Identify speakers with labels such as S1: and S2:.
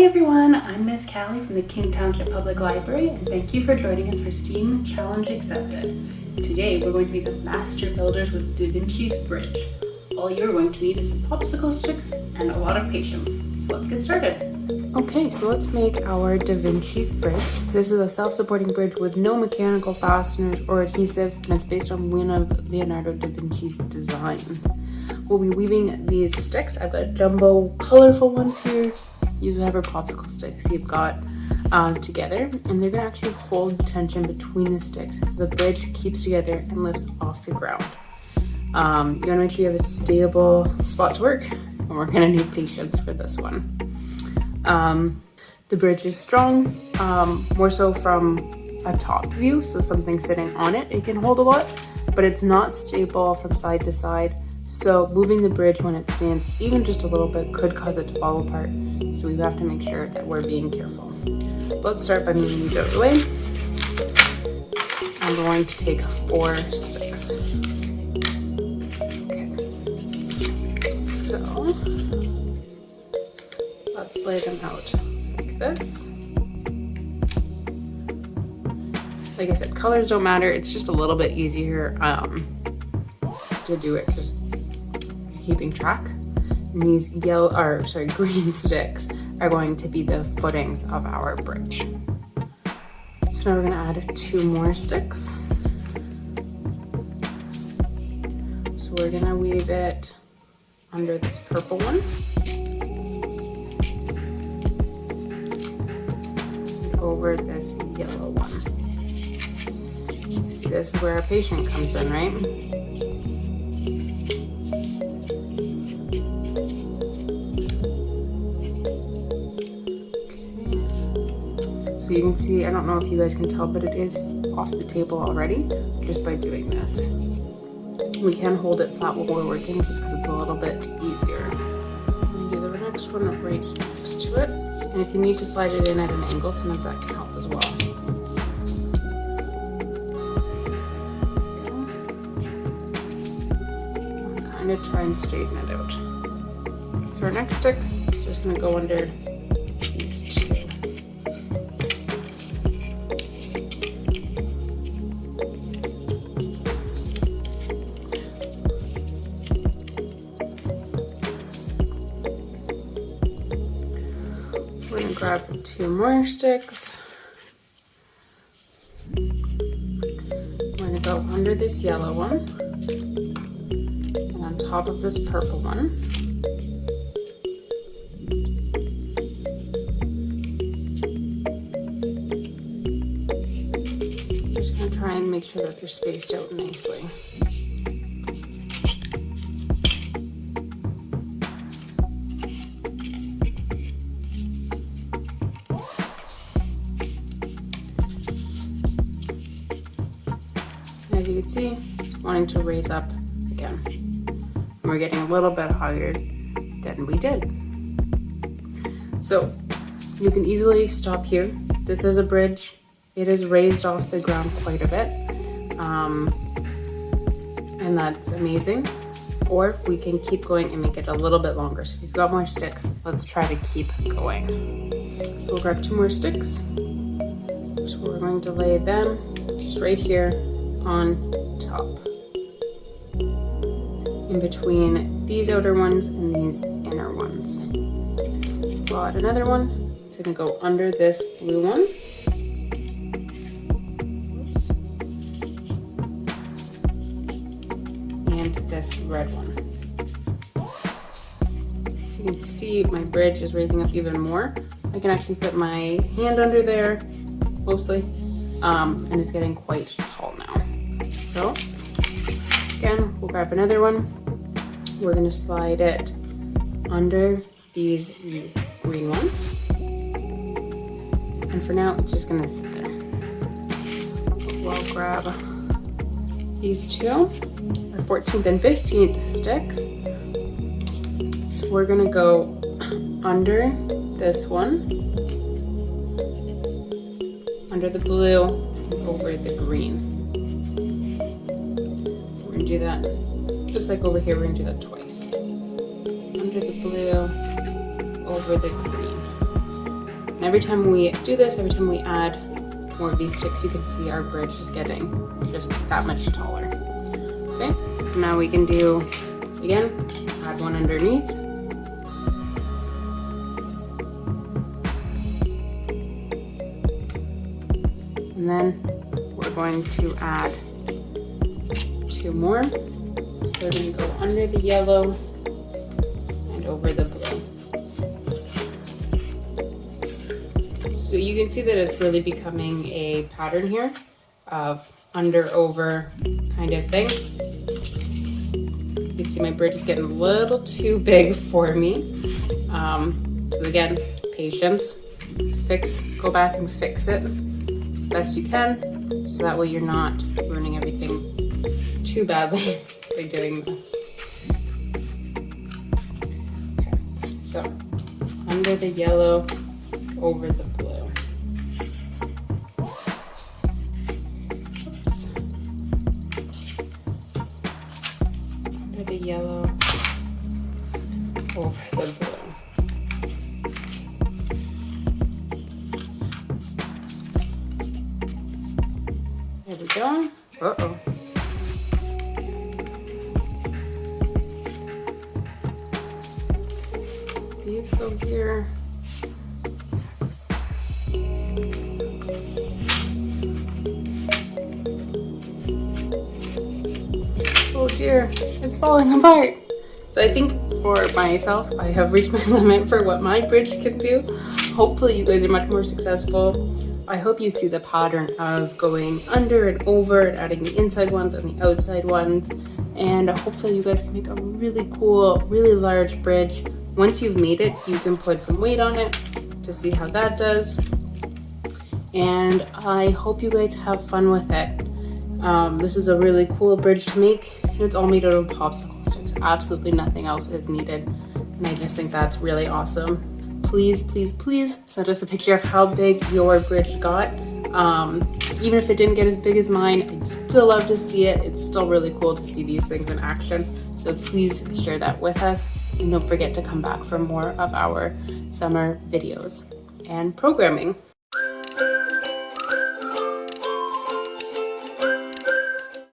S1: everyone, I'm Miss Callie from the King Township Public Library, and thank you for joining us for STEAM Challenge Accepted. Today we're going to become master builders with Da Vinci's bridge. All you're going to need is some popsicle sticks and a lot of patience. So let's get started. Okay, so let's make our Da Vinci's bridge. This is a self-supporting bridge with no mechanical fasteners or adhesives, and it's based on one of Leonardo da Vinci's designs. We'll be weaving these sticks. I've got jumbo colorful ones here. You have our popsicle sticks you've got together, and they're gonna actually hold the tension between the sticks so the bridge keeps together and lifts off the ground. You wanna make sure you have a stable spot to work, and we're gonna need patience for this one. The bridge is strong, more so from a top view, so something sitting on it, it can hold a lot, but it's not stable from side to side. So moving the bridge when it stands even just a little bit could cause it to fall apart. So we have to make sure that we're being careful. Let's start by moving these out of the way. I'm going to take 4 sticks. Okay. So let's lay them out like this. Like I said, colors don't matter. It's just a little bit easier to do it just keeping track. And these green sticks are going to be the footings of our bridge. So now we're gonna add 2 more sticks. So we're gonna weave it under this purple one. And over this yellow one. See, this is where our patient comes in, right? So you can see, I don't know if you guys can tell, but it is off the table already just by doing this. We can hold it flat while we're working just because it's a little bit easier. And do the next one right next to it. And if you need to slide it in at an angle, sometimes that can help as well. Kind of try and straighten it out. So our next stick is just going to go under these 2. We're going to grab 2 more sticks. We're going to go under this yellow one and on top of this purple one. Just going to try and make sure that they're spaced out nicely. As you can see, wanting to raise up again. And we're getting a little bit higher than we did. So you can easily stop here. This is a bridge. It is raised off the ground quite a bit. And that's amazing. Or we can keep going and make it a little bit longer. So if you've got more sticks, let's try to keep going. So we'll grab 2 more sticks. So we're going to lay them just right here on top, in between these outer ones and these inner ones. We'll add another one. It's gonna go under this blue one. Oops. And this red one. So you can see my bridge is raising up even more. I can actually put my hand under there, mostly, and it's getting quite tall now. So again, we'll grab another one. We're going to slide it under these green ones. And for now, it's just going to sit there. We'll grab these 2, our 14th and 15th sticks. So we're going to go under this one, under the blue, and over the green. Do that just like over here. We're gonna do that twice. Under the blue, over the green. every time we do this, every time we add more of these sticks, you can see our bridge is getting just that much taller. Okay, so now we can do, again, add one underneath. And then we're going to add 2 more. So we're going to go under the yellow and over the blue. So you can see that it's really becoming a pattern here of under, over kind of thing. You can see my bridge is getting a little too big for me. So again, patience. Go back and fix it as best you can, so that way you're not ruining everything too badly by doing this. Okay, so under the yellow, over the blue. Oops. Under the yellow, over the blue. There we go. Uh-oh. These go here. Oh dear, it's falling apart. So I think for myself, I have reached my limit for what my bridge can do. Hopefully you guys are much more successful. I hope you see the pattern of going under and over and adding the inside ones and the outside ones. And hopefully you guys can make a really cool, really large bridge. Once you've made it, you can put some weight on it to see how that does. And I hope you guys have fun with it. This is a really cool bridge to make. It's all made out of popsicle sticks. Absolutely nothing else is needed. And I just think that's really awesome. Please, please, please send us a picture of how big your bridge got. Even if it didn't get as big as mine, I'd still love to see it. It's still really cool to see these things in action. So please share that with us. And don't forget to come back for more of our summer videos and programming.